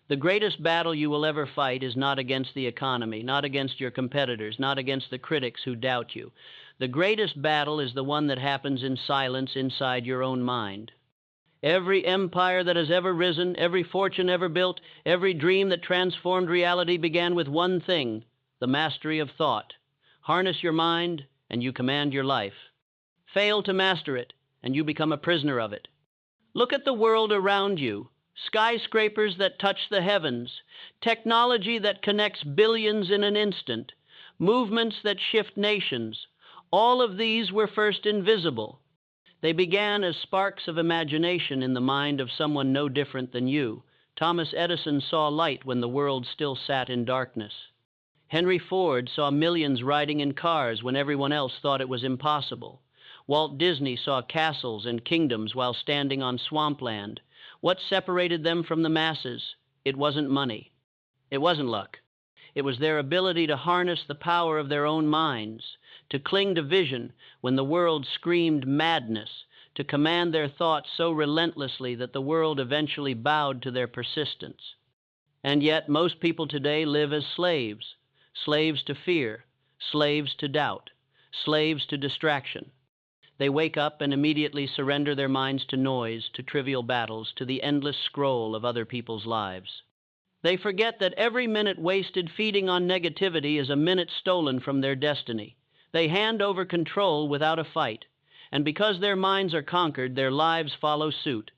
The greatest battle you will ever fight is not against the economy, not against your competitors, not against the critics who doubt you. The greatest battle is the one that happens in silence inside your own mind. Every empire that has ever risen, every fortune ever built, every dream that transformed reality began with one thing: the mastery of thought. Harness your mind, and you command your life. Fail to master it, and you become a prisoner of it. Look at the world around you. Skyscrapers that touch the heavens, technology that connects billions in an instant, movements that shift nations. All of these were first invisible. They began as sparks of imagination in the mind of someone no different than you. Thomas Edison saw light when the world still sat in darkness. Henry Ford saw millions riding in cars when everyone else thought it was impossible. Walt Disney saw castles and kingdoms while standing on swampland. What separated them from the masses? It wasn't money. It wasn't luck. It was their ability to harness the power of their own minds, to cling to vision when the world screamed madness, to command their thoughts so relentlessly that the world eventually bowed to their persistence. And yet, most people today live as slaves, slaves to fear, slaves to doubt, slaves to distraction. They wake up and immediately surrender their minds to noise, to trivial battles, to the endless scroll of other people's lives. They forget that every minute wasted feeding on negativity is a minute stolen from their destiny. They hand over control without a fight, and because their minds are conquered, their lives follow suit.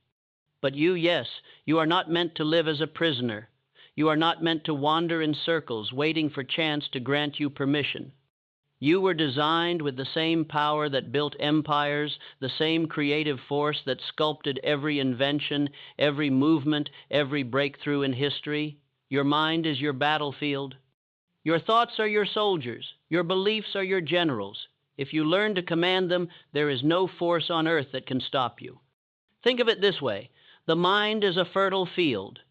But you, yes, you are not meant to live as a prisoner. You are not meant to wander in circles, waiting for chance to grant you permission. You were designed with the same power that built empires, the same creative force that sculpted every invention, every movement, every breakthrough in history. Your mind is your battlefield. Your thoughts are your soldiers. Your beliefs are your generals. If you learn to command them, there is no force on earth that can stop you. Think of it this way: the mind is a fertile field.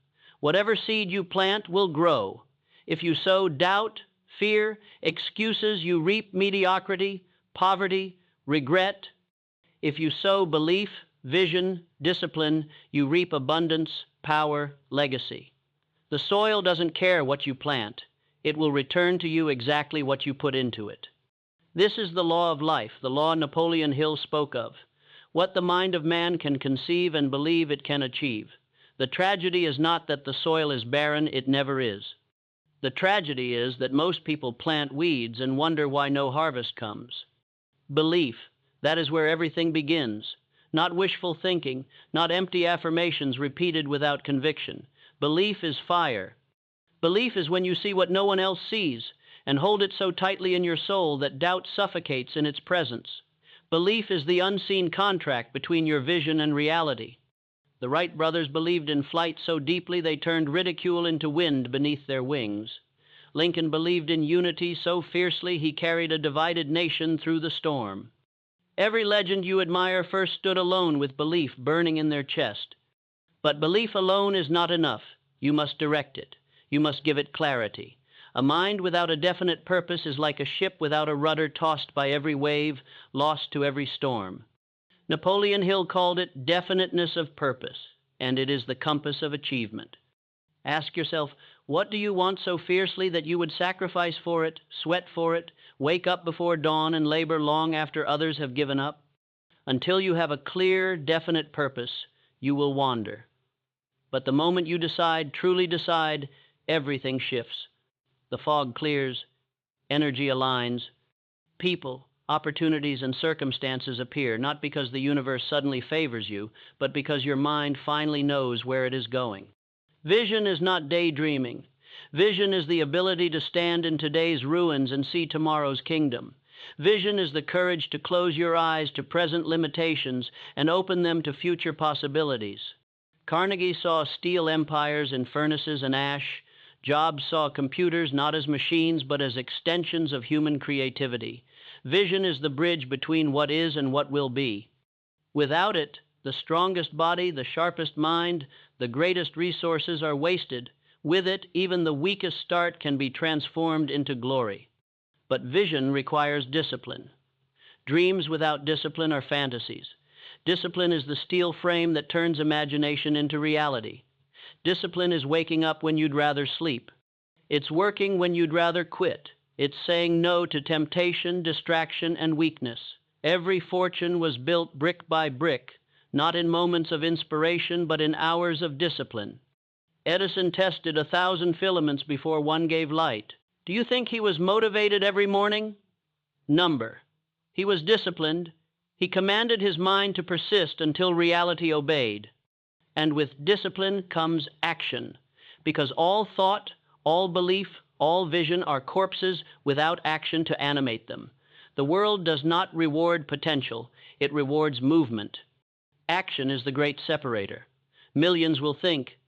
Whatever seed you plant will grow. If you sow doubt, fear, excuses, you reap mediocrity, poverty, regret. If you sow belief, vision, discipline, you reap abundance, power, legacy. The soil doesn't care what you plant. It will return to you exactly what you put into it. This is the law of life, the law Napoleon Hill spoke of. What the mind of man can conceive and believe it can achieve. The tragedy is not that the soil is barren, it never is. The tragedy is that most people plant weeds and wonder why no harvest comes. Belief, that is where everything begins. Not wishful thinking, not empty affirmations repeated without conviction. Belief is fire. Belief is when you see what no one else sees and hold it so tightly in your soul that doubt suffocates in its presence. Belief is the unseen contract between your vision and reality. The Wright brothers believed in flight so deeply they turned ridicule into wind beneath their wings. Lincoln believed in unity so fiercely he carried a divided nation through the storm. Every legend you admire first stood alone with belief burning in their chest. But belief alone is not enough. You must direct it. You must give it clarity. A mind without a definite purpose is like a ship without a rudder, tossed by every wave, lost to every storm. Napoleon Hill called it definiteness of purpose, and it is the compass of achievement. Ask yourself, what do you want so fiercely that you would sacrifice for it, sweat for it, wake up before dawn and labor long after others have given up? Until you have a clear, definite purpose, you will wander. But the moment you decide, truly decide, everything shifts. The fog clears, energy aligns, people, opportunities, and circumstances appear, not because the universe suddenly favors you, but because your mind finally knows where it is going. Vision is not daydreaming. Vision is the ability to stand in today's ruins and see tomorrow's kingdom. Vision is the courage to close your eyes to present limitations and open them to future possibilities. Carnegie saw steel empires in furnaces and ash. Jobs saw computers not as machines but as extensions of human creativity. Vision is the bridge between what is and what will be. Without it, the strongest body, the sharpest mind, the greatest resources are wasted. With it, even the weakest start can be transformed into glory. But vision requires discipline. Dreams without discipline are fantasies. Discipline is the steel frame that turns imagination into reality. Discipline is waking up when you'd rather sleep. It's working when you'd rather quit. It's saying no to temptation, distraction, and weakness. Every fortune was built brick by brick, not in moments of inspiration, but in hours of discipline. Edison tested 1,000 filaments before one gave light. Do you think he was motivated every morning? Number. He was disciplined. He commanded his mind to persist until reality obeyed. And with discipline comes action, because all thought, all belief, all vision are corpses without action to animate them. The world does not reward potential, it rewards movement. Action is the great separator. Millions will think,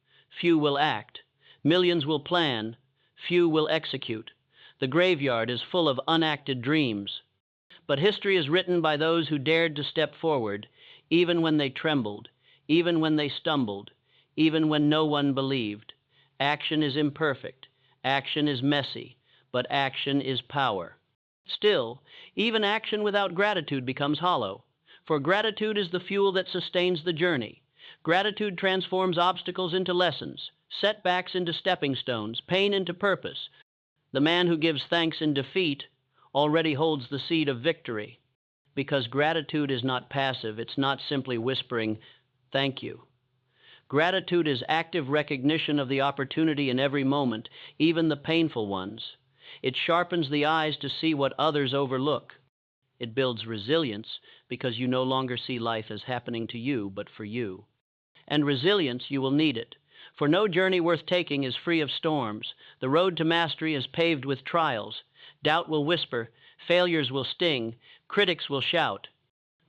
few will act. Millions will plan, few will execute. The graveyard is full of unacted dreams. But history is written by those who dared to step forward, even when they trembled, even when they stumbled, even when no one believed. Action is imperfect, action is messy, but action is power. Still, even action without gratitude becomes hollow, for gratitude is the fuel that sustains the journey. Gratitude transforms obstacles into lessons, setbacks into stepping stones, pain into purpose. The man who gives thanks in defeat already holds the seed of victory, because gratitude is not passive. It's not simply whispering, "Thank you." Gratitude is active recognition of the opportunity in every moment, even the painful ones. It sharpens the eyes to see what others overlook. It builds resilience because you no longer see life as happening to you, but for you. And resilience, you will need it. For no journey worth taking is free of storms. The road to mastery is paved with trials. Doubt will whisper, failures will sting, critics will shout.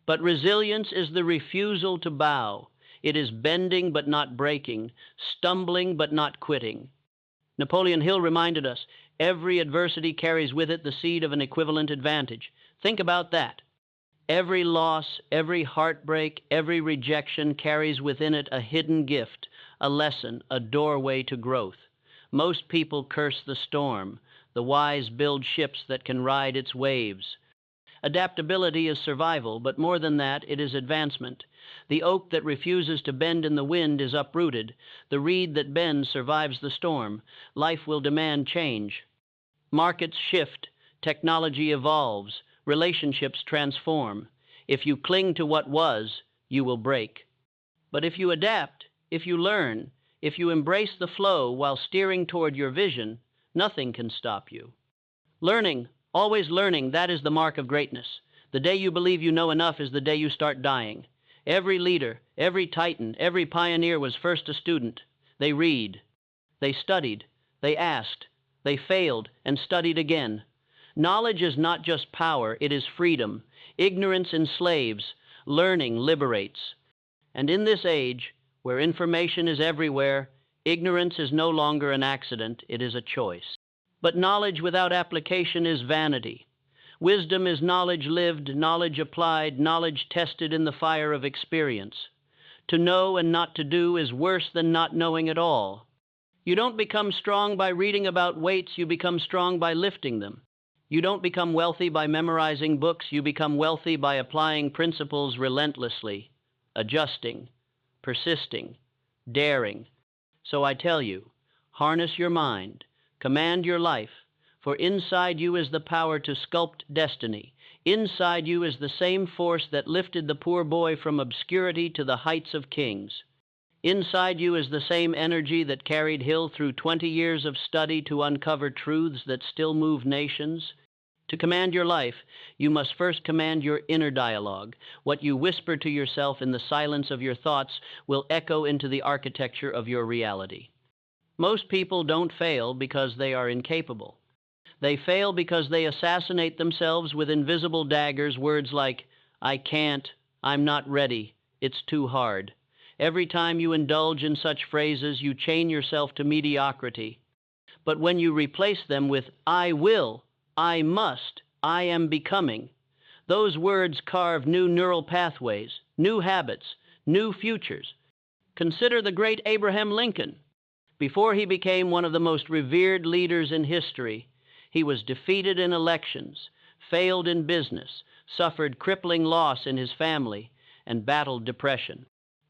But resilience is the refusal to bow. It is bending but not breaking, stumbling but not quitting. Napoleon Hill reminded us, every adversity carries with it the seed of an equivalent advantage. Think about that. Every loss, every heartbreak, every rejection carries within it a hidden gift, a lesson, a doorway to growth. Most people curse the storm. The wise build ships that can ride its waves. Adaptability is survival, but more than that, it is advancement. The oak that refuses to bend in the wind is uprooted. The reed that bends survives the storm. Life will demand change. Markets shift. Technology evolves. Relationships transform. If you cling to what was, you will break. But if you adapt, if you learn, if you embrace the flow while steering toward your vision, nothing can stop you. Learning, always learning, that is the mark of greatness. The day you believe you know enough is the day you start dying. Every leader, every titan, every pioneer was first a student. They read, they studied, they asked, they failed and studied again. Knowledge is not just power, it is freedom. Ignorance enslaves, learning liberates. And in this age, where information is everywhere, ignorance is no longer an accident, it is a choice. But knowledge without application is vanity. Wisdom is knowledge lived, knowledge applied, knowledge tested in the fire of experience. To know and not to do is worse than not knowing at all. You don't become strong by reading about weights, you become strong by lifting them. You don't become wealthy by memorizing books, you become wealthy by applying principles relentlessly, adjusting, persisting, daring. So I tell you, harness your mind, command your life, for inside you is the power to sculpt destiny. Inside you is the same force that lifted the poor boy from obscurity to the heights of kings. Inside you is the same energy that carried Hill through 20 years of study to uncover truths that still move nations. To command your life, you must first command your inner dialogue. What you whisper to yourself in the silence of your thoughts will echo into the architecture of your reality. Most people don't fail because they are incapable. They fail because they assassinate themselves with invisible daggers, words like, "I can't," "I'm not ready," "it's too hard." Every time you indulge in such phrases, you chain yourself to mediocrity. But when you replace them with, "I will," "I must," "I am becoming," those words carve new neural pathways, new habits, new futures. Consider the great Abraham Lincoln. Before he became one of the most revered leaders in history, he was defeated in elections, failed in business, suffered crippling loss in his family, and battled depression.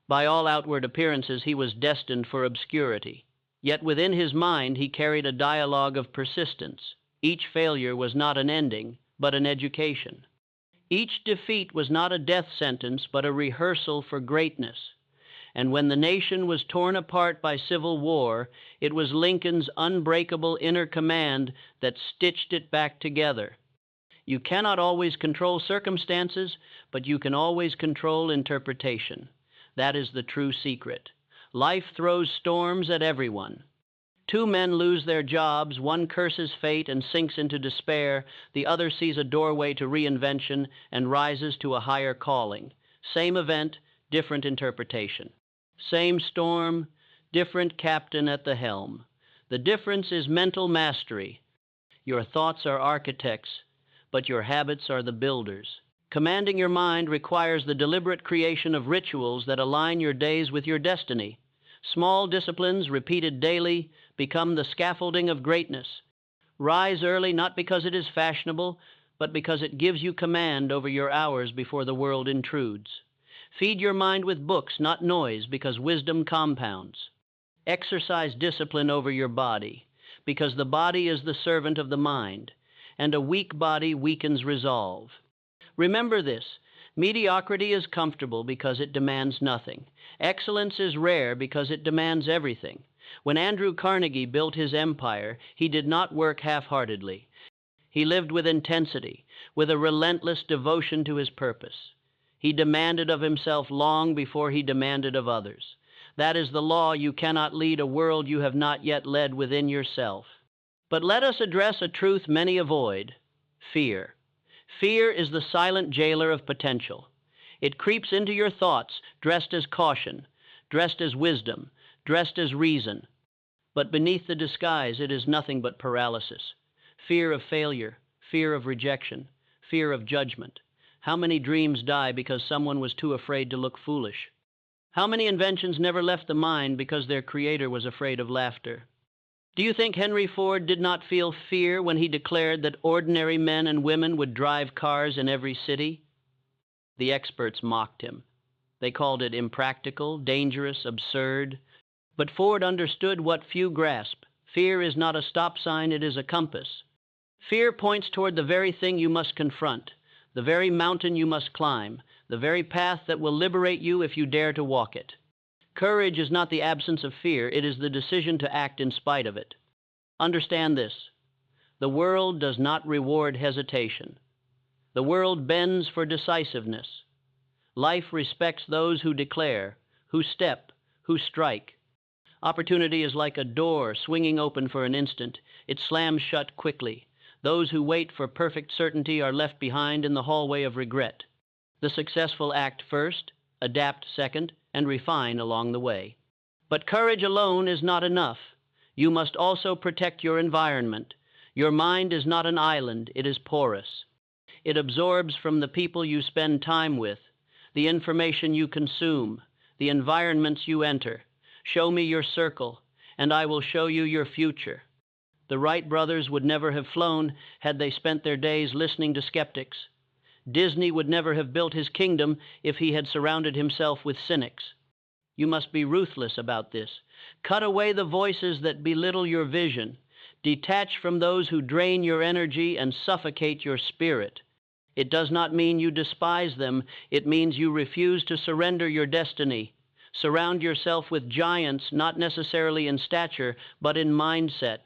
By all outward appearances, he was destined for obscurity. Yet within his mind he carried a dialogue of persistence. Each failure was not an ending, but an education. Each defeat was not a death sentence, but a rehearsal for greatness. And when the nation was torn apart by civil war, it was Lincoln's unbreakable inner command that stitched it back together. You cannot always control circumstances, but you can always control interpretation. That is the true secret. Life throws storms at everyone. Two men lose their jobs, one curses fate and sinks into despair, the other sees a doorway to reinvention and rises to a higher calling. Same event, different interpretation. Same storm, different captain at the helm. The difference is mental mastery. Your thoughts are architects, but your habits are the builders. Commanding your mind requires the deliberate creation of rituals that align your days with your destiny. Small disciplines, repeated daily, become the scaffolding of greatness. Rise early not because it is fashionable, but because it gives you command over your hours before the world intrudes. Feed your mind with books, not noise, because wisdom compounds. Exercise discipline over your body, because the body is the servant of the mind, and a weak body weakens resolve. Remember this: mediocrity is comfortable because it demands nothing. Excellence is rare because it demands everything. When Andrew Carnegie built his empire, he did not work half-heartedly. He lived with intensity, with a relentless devotion to his purpose. He demanded of himself long before he demanded of others. That is the law: you cannot lead a world you have not yet led within yourself. But let us address a truth many avoid: fear. Fear is the silent jailer of potential. It creeps into your thoughts, dressed as caution, dressed as wisdom, dressed as reason. But beneath the disguise, it is nothing but paralysis. Fear of failure, fear of rejection, fear of judgment. How many dreams die because someone was too afraid to look foolish? How many inventions never left the mind because their creator was afraid of laughter? Do you think Henry Ford did not feel fear when he declared that ordinary men and women would drive cars in every city? The experts mocked him. They called it impractical, dangerous, absurd. But Ford understood what few grasp. Fear is not a stop sign, it is a compass. Fear points toward the very thing you must confront, the very mountain you must climb, the very path that will liberate you if you dare to walk it. Courage is not the absence of fear, it is the decision to act in spite of it. Understand this: the world does not reward hesitation. The world bends for decisiveness. Life respects those who declare, who step, who strike. Opportunity is like a door swinging open for an instant. It slams shut quickly. Those who wait for perfect certainty are left behind in the hallway of regret. The successful act first, adapt second, and refine along the way. But courage alone is not enough. You must also protect your environment. Your mind is not an island, it is porous. It absorbs from the people you spend time with, the information you consume, the environments you enter. Show me your circle, and I will show you your future. The Wright brothers would never have flown had they spent their days listening to skeptics. Disney would never have built his kingdom if he had surrounded himself with cynics. You must be ruthless about this. Cut away the voices that belittle your vision. Detach from those who drain your energy and suffocate your spirit. It does not mean you despise them. It means you refuse to surrender your destiny. Surround yourself with giants, not necessarily in stature, but in mindset.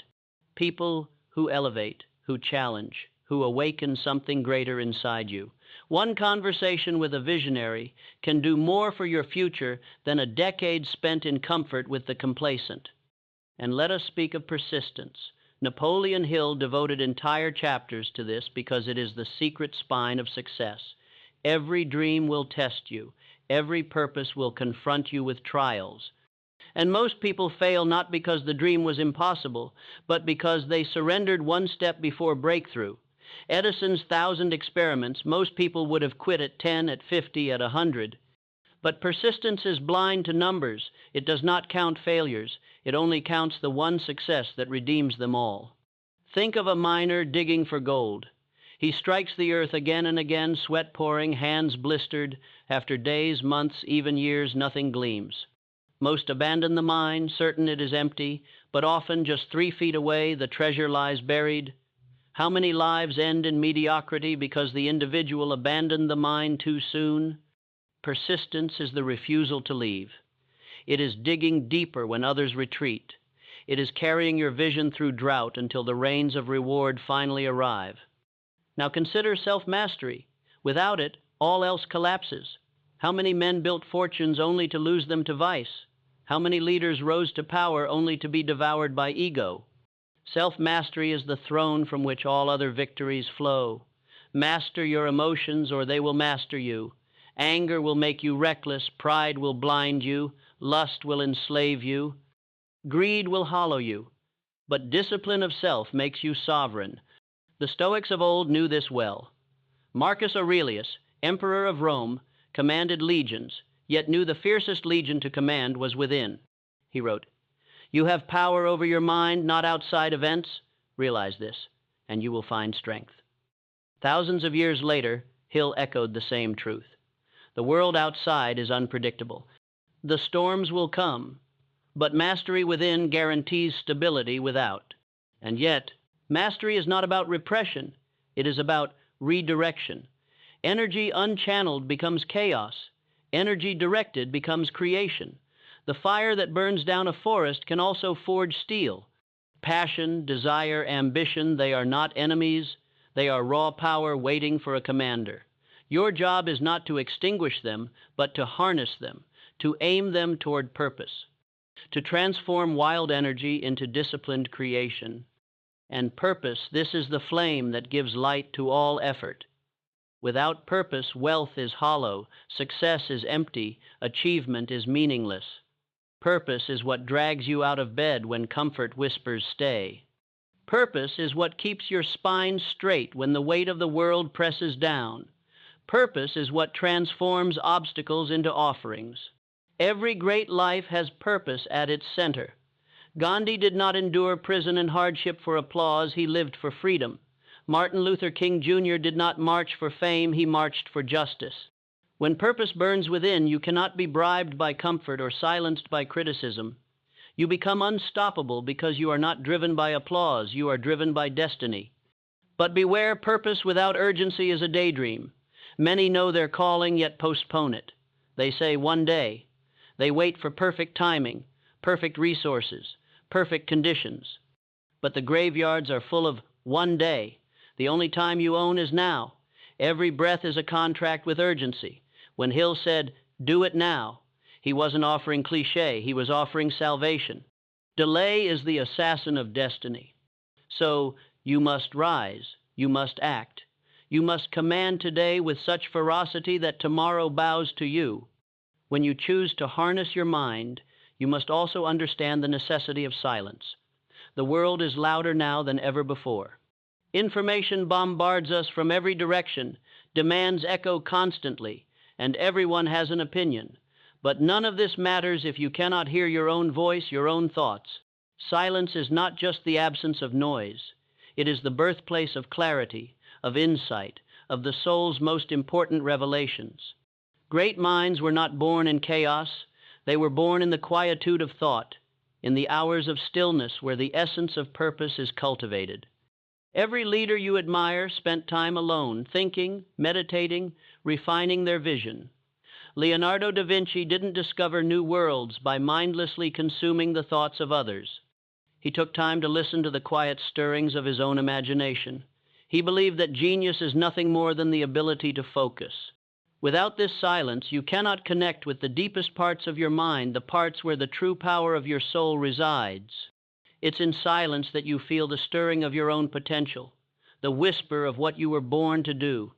People who elevate, who challenge, who awaken something greater inside you. One conversation with a visionary can do more for your future than a decade spent in comfort with the complacent. And let us speak of persistence. Napoleon Hill devoted entire chapters to this because it is the secret spine of success. Every dream will test you. Every purpose will confront you with trials. And most people fail not because the dream was impossible, but because they surrendered one step before breakthrough. Edison's 1,000 experiments, most people would have quit at 10, at 50, at 100. But persistence is blind to numbers. It does not count failures. It only counts the one success that redeems them all. Think of a miner digging for gold. He strikes the earth again and again, sweat pouring, hands blistered. After days, months, even years, nothing gleams. Most abandon the mine, certain it is empty, but often just 3 feet away the treasure lies buried. How many lives end in mediocrity because the individual abandoned the mine too soon? Persistence is the refusal to leave. It is digging deeper when others retreat. It is carrying your vision through drought until the rains of reward finally arrive. Now consider self-mastery. Without it, all else collapses. How many men built fortunes only to lose them to vice? How many leaders rose to power only to be devoured by ego? Self-mastery is the throne from which all other victories flow. Master your emotions or they will master you. Anger will make you reckless, pride will blind you, lust will enslave you, greed will hollow you, but discipline of self makes you sovereign. The Stoics of old knew this well. Marcus Aurelius, emperor of Rome, commanded legions, yet knew the fiercest legion to command was within. He wrote, "You have power over your mind, not outside events. Realize this, and you will find strength." Thousands of years later, Hill echoed the same truth. The world outside is unpredictable. The storms will come, but mastery within guarantees stability without. And yet, mastery is not about repression. It is about redirection. Energy unchanneled becomes chaos. Energy directed becomes creation. The fire that burns down a forest can also forge steel. Passion, desire, ambition, they are not enemies. They are raw power waiting for a commander. Your job is not to extinguish them, but to harness them, to aim them toward purpose, to transform wild energy into disciplined creation. And purpose, this is the flame that gives light to all effort. Without purpose, wealth is hollow, success is empty, achievement is meaningless. Purpose is what drags you out of bed when comfort whispers stay. Purpose is what keeps your spine straight when the weight of the world presses down. Purpose is what transforms obstacles into offerings. Every great life has purpose at its center. Gandhi did not endure prison and hardship for applause, he lived for freedom. Martin Luther King Jr. did not march for fame, he marched for justice. When purpose burns within, you cannot be bribed by comfort or silenced by criticism. You become unstoppable because you are not driven by applause, you are driven by destiny. But beware, purpose without urgency is a daydream. Many know their calling, yet postpone it. They say one day. They wait for perfect timing, perfect resources, perfect conditions. But the graveyards are full of one day. The only time you own is now. Every breath is a contract with urgency. When Hill said, "Do it now," he wasn't offering cliché, he was offering salvation. Delay is the assassin of destiny. So you must rise, you must act. You must command today with such ferocity that tomorrow bows to you. When you choose to harness your mind, you must also understand the necessity of silence. The world is louder now than ever before. Information bombards us from every direction, demands echo constantly, and everyone has an opinion. But none of this matters if you cannot hear your own voice, your own thoughts. Silence is not just the absence of noise. It is the birthplace of clarity, of insight, of the soul's most important revelations. Great minds were not born in chaos. They were born in the quietude of thought, in the hours of stillness where the essence of purpose is cultivated. Every leader you admire spent time alone, thinking, meditating, refining their vision. Leonardo da Vinci didn't discover new worlds by mindlessly consuming the thoughts of others. He took time to listen to the quiet stirrings of his own imagination. He believed that genius is nothing more than the ability to focus. Without this silence, you cannot connect with the deepest parts of your mind, the parts where the true power of your soul resides. It's in silence that you feel the stirring of your own potential, the whisper of what you were born to do.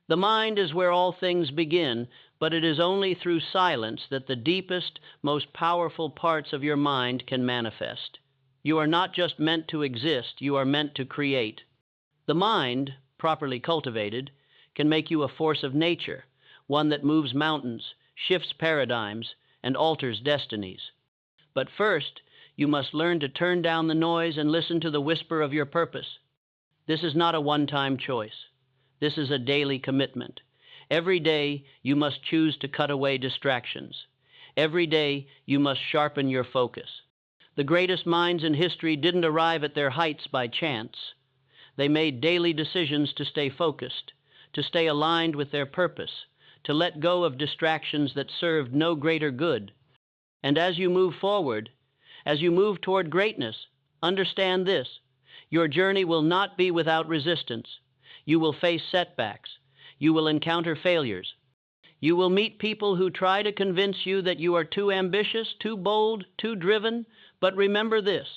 The mind is where all things begin, but it is only through silence that the deepest, most powerful parts of your mind can manifest. You are not just meant to exist, you are meant to create. The mind, properly cultivated, can make you a force of nature, one that moves mountains, shifts paradigms, and alters destinies. But first, you must learn to turn down the noise and listen to the whisper of your purpose. This is not a one-time choice. This is a daily commitment. Every day you must choose to cut away distractions. Every day you must sharpen your focus. The greatest minds in history didn't arrive at their heights by chance. They made daily decisions to stay focused, to stay aligned with their purpose, to let go of distractions that served no greater good. And as you move forward, as you move toward greatness, understand this: your journey will not be without resistance. You will face setbacks. You will encounter failures. You will meet people who try to convince you that you are too ambitious, too bold, too driven. But remember this: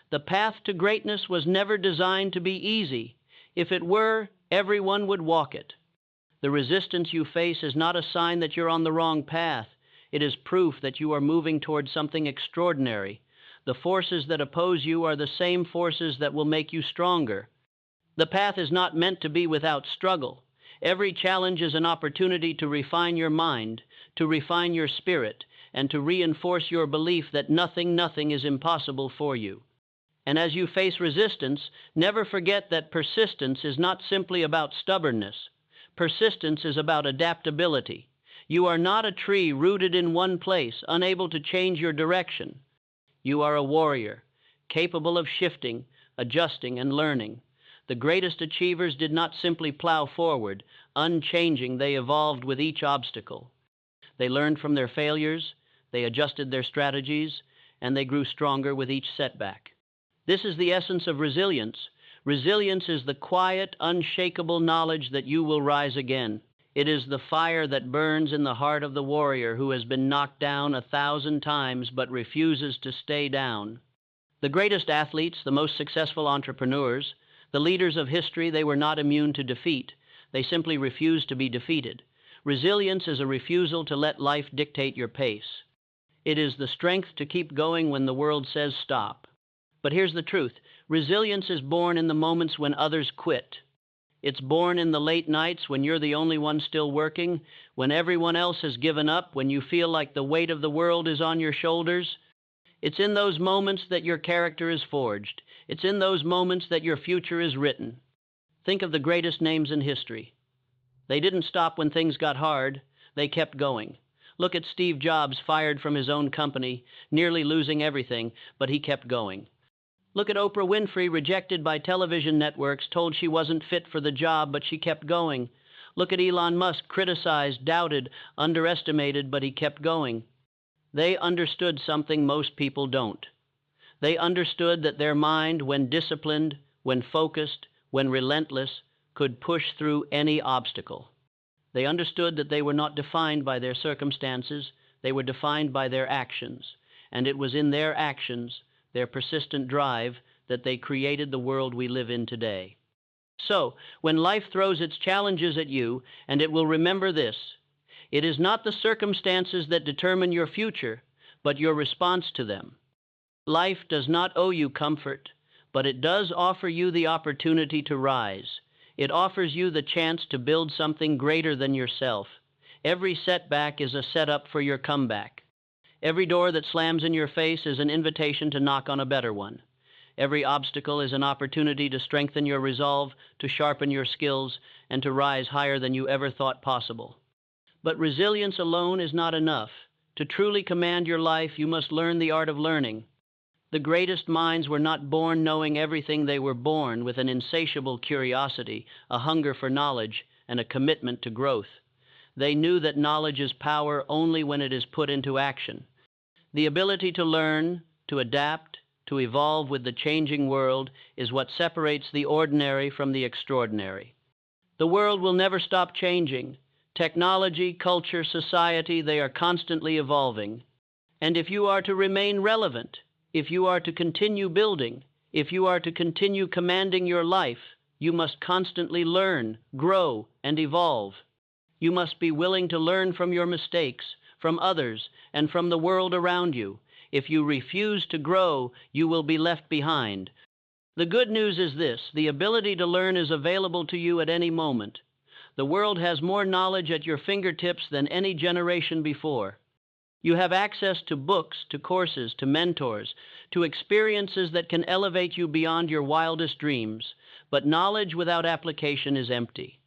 the path to greatness was never designed to be easy. If it were, everyone would walk it. The resistance you face is not a sign that you're on the wrong path. It is proof that you are moving toward something extraordinary. The forces that oppose you are the same forces that will make you stronger. The path is not meant to be without struggle. Every challenge is an opportunity to refine your mind, to refine your spirit, and to reinforce your belief that nothing is impossible for you. And as you face resistance, never forget that persistence is not simply about stubbornness. Persistence is about adaptability. You are not a tree rooted in one place, unable to change your direction. You are a warrior, capable of shifting, adjusting, and learning. The greatest achievers did not simply plow forward. Unchanging, they evolved with each obstacle. They learned from their failures, they adjusted their strategies, and they grew stronger with each setback. This is the essence of resilience. Resilience is the quiet, unshakable knowledge that you will rise again. It is the fire that burns in the heart of the warrior who has been knocked down 1,000 times but refuses to stay down. The greatest athletes, the most successful entrepreneurs, the leaders of history, they were not immune to defeat. They simply refused to be defeated. Resilience is a refusal to let life dictate your pace. It is the strength to keep going when the world says stop. But here's the truth: resilience is born in the moments when others quit. It's born in the late nights when you're the only one still working, when everyone else has given up, when you feel like the weight of the world is on your shoulders. It's in those moments that your character is forged. It's in those moments that your future is written. Think of the greatest names in history. They didn't stop when things got hard. They kept going. Look at Steve Jobs, fired from his own company, nearly losing everything, but he kept going. Look at Oprah Winfrey, rejected by television networks, told she wasn't fit for the job, but she kept going. Look at Elon Musk, criticized, doubted, underestimated, but he kept going. They understood something most people don't. They understood that their mind, when disciplined, when focused, when relentless, could push through any obstacle. They understood that they were not defined by their circumstances, they were defined by their actions, and it was in their actions, their persistent drive, that they created the world we live in today. So, when life throws its challenges at you, and it will remember this: it is not the circumstances that determine your future, but your response to them. Life does not owe you comfort, but it does offer you the opportunity to rise. It offers you the chance to build something greater than yourself. Every setback is a setup for your comeback. Every door that slams in your face is an invitation to knock on a better one. Every obstacle is an opportunity to strengthen your resolve, to sharpen your skills, and to rise higher than you ever thought possible. But resilience alone is not enough. To truly command your life, you must learn the art of learning. The greatest minds were not born knowing everything. They were born with an insatiable curiosity, a hunger for knowledge, and a commitment to growth. They knew that knowledge is power only when it is put into action. The ability to learn, to adapt, to evolve with the changing world is what separates the ordinary from the extraordinary. The world will never stop changing. Technology, culture, society, they are constantly evolving. And if you are to remain relevant, if you are to continue building, if you are to continue commanding your life, you must constantly learn, grow, and evolve. You must be willing to learn from your mistakes, from others, and from the world around you. If you refuse to grow, you will be left behind. The good news is this: the ability to learn is available to you at any moment. The world has more knowledge at your fingertips than any generation before. You have access to books, to courses, to mentors, to experiences that can elevate you beyond your wildest dreams. But knowledge without application is empty.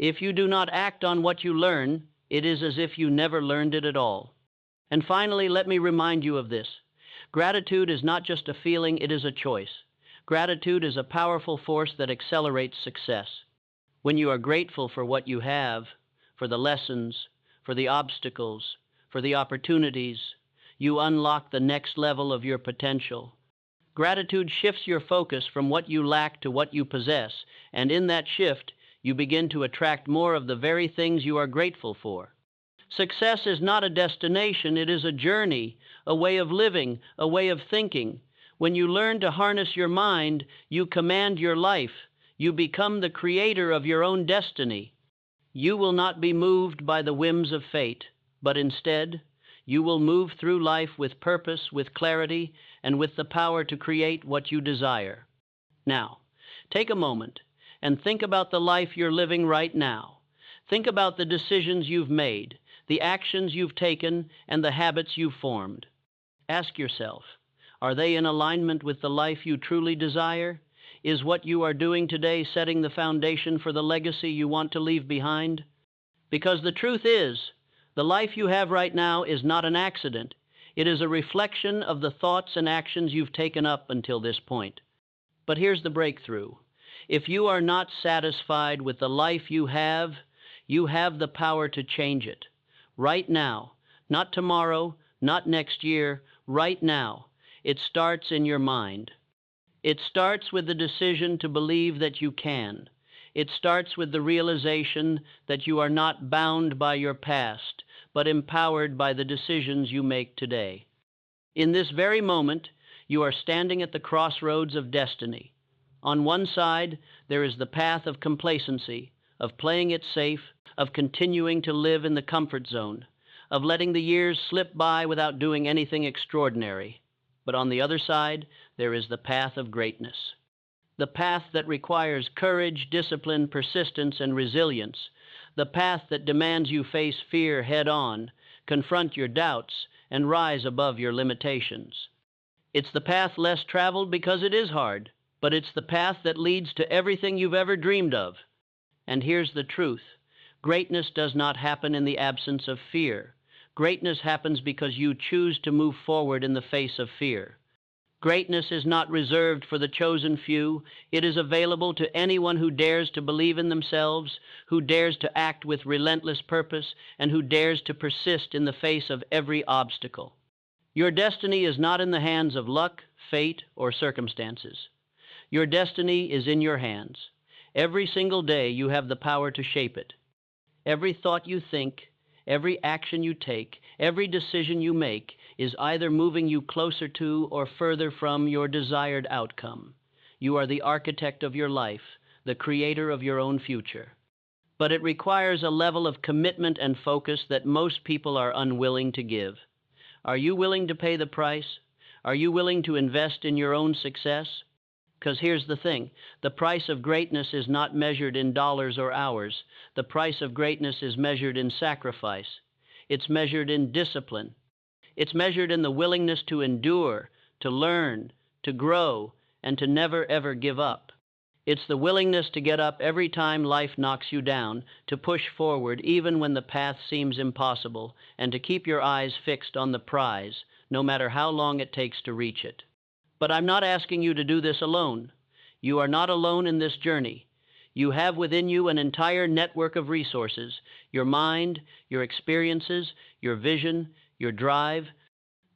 If you do not act on what you learn, it is as if you never learned it at all. And finally, let me remind you of this. Gratitude is not just a feeling, it is a choice. Gratitude is a powerful force that accelerates success. When you are grateful for what you have, for the lessons, for the obstacles, for the opportunities, you unlock the next level of your potential. Gratitude shifts your focus from what you lack to what you possess, and in that shift, you begin to attract more of the very things you are grateful for. Success is not a destination, it is a journey, a way of living, a way of thinking. When you learn to harness your mind, you command your life. You become the creator of your own destiny. You will not be moved by the whims of fate, but instead, you will move through life with purpose, with clarity, and with the power to create what you desire. Now, take a moment and think about the life you're living right now. Think about the decisions you've made, the actions you've taken, and the habits you've formed. Ask yourself, are they in alignment with the life you truly desire? Is what you are doing today setting the foundation for the legacy you want to leave behind? Because the truth is, the life you have right now is not an accident. It is a reflection of the thoughts and actions you've taken up until this point. But here's the breakthrough. If you are not satisfied with the life you have the power to change it. Right now, not tomorrow, not next year, right now. It starts in your mind. It starts with the decision to believe that you can. It starts with the realization that you are not bound by your past, but empowered by the decisions you make today. In this very moment, you are standing at the crossroads of destiny. On one side, there is the path of complacency, of playing it safe, of continuing to live in the comfort zone, of letting the years slip by without doing anything extraordinary. But on the other side, there is the path of greatness. The path that requires courage, discipline, persistence, and resilience. The path that demands you face fear head-on, confront your doubts, and rise above your limitations. It's the path less traveled because it is hard, but it's the path that leads to everything you've ever dreamed of. And here's the truth. Greatness does not happen in the absence of fear. Greatness happens because you choose to move forward in the face of fear. Greatness is not reserved for the chosen few. It is available to anyone who dares to believe in themselves, who dares to act with relentless purpose, and who dares to persist in the face of every obstacle. Your destiny is not in the hands of luck, fate, or circumstances. Your destiny is in your hands. Every single day you have the power to shape it. Every thought you think, every action you take, every decision you make is either moving you closer to or further from your desired outcome. You are the architect of your life, the creator of your own future. But it requires a level of commitment and focus that most people are unwilling to give. Are you willing to pay the price? Are you willing to invest in your own success? Because here's the thing, the price of greatness is not measured in dollars or hours. The price of greatness is measured in sacrifice. It's measured in discipline. It's measured in the willingness to endure, to learn, to grow, and to never ever give up. It's the willingness to get up every time life knocks you down, to push forward even when the path seems impossible, and to keep your eyes fixed on the prize, no matter how long it takes to reach it. But I'm not asking you to do this alone. You are not alone in this journey. You have within you an entire network of resources, your mind, your experiences, your vision, your drive,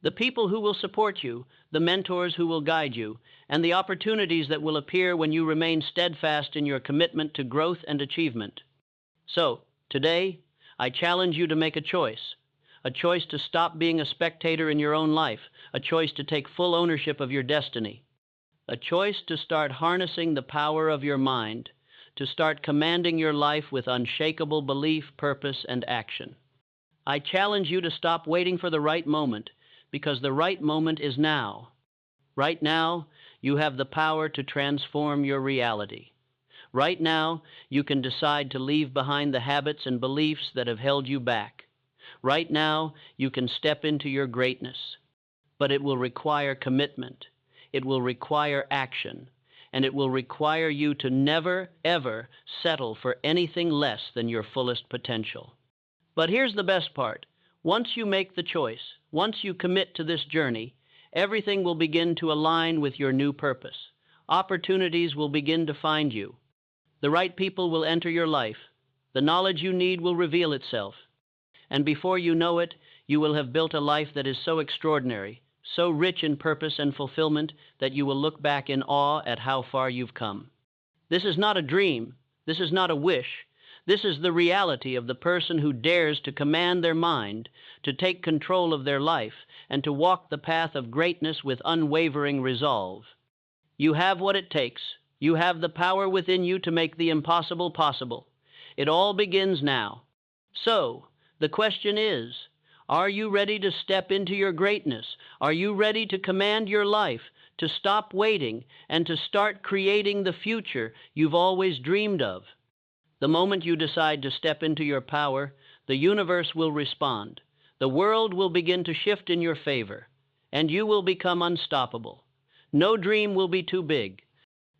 the people who will support you, the mentors who will guide you, and the opportunities that will appear when you remain steadfast in your commitment to growth and achievement. So, today, I challenge you to make a choice to stop being a spectator in your own life, a choice to take full ownership of your destiny, a choice to start harnessing the power of your mind, to start commanding your life with unshakable belief, purpose, and action. I challenge you to stop waiting for the right moment, because the right moment is now. Right now, you have the power to transform your reality. Right now, you can decide to leave behind the habits and beliefs that have held you back. Right now, you can step into your greatness. But it will require commitment. It will require action. and it will require you to never, ever settle for anything less than your fullest potential. But here's the best part. Once you make the choice, once you commit to this journey, everything will begin to align with your new purpose. Opportunities will begin to find you. The right people will enter your life. The knowledge you need will reveal itself. And before you know it, you will have built a life that is so extraordinary, so rich in purpose and fulfillment, that you will look back in awe at how far you've come. This is not a dream. This is not a wish. This is the reality of the person who dares to command their mind, to take control of their life, and to walk the path of greatness with unwavering resolve. You have what it takes. You have the power within you to make the impossible possible. It all begins now. So, the question is, are you ready to step into your greatness? Are you ready to command your life, to stop waiting, and to start creating the future you've always dreamed of? The moment you decide to step into your power, the universe will respond. The world will begin to shift in your favor, and you will become unstoppable. No dream will be too big.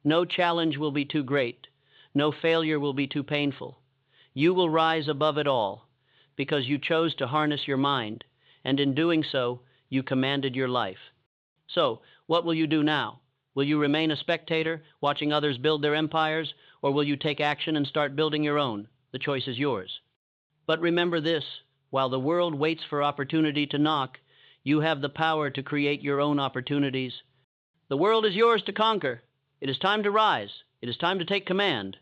No challenge will be too great. No failure will be too painful. You will rise above it all, because you chose to harness your mind, and in doing so, you commanded your life. So, what will you do now? Will you remain a spectator, watching others build their empires, or will you take action and start building your own? The choice is yours. But remember this, while the world waits for opportunity to knock, you have the power to create your own opportunities. The world is yours to conquer. It is time to rise. It is time to take command.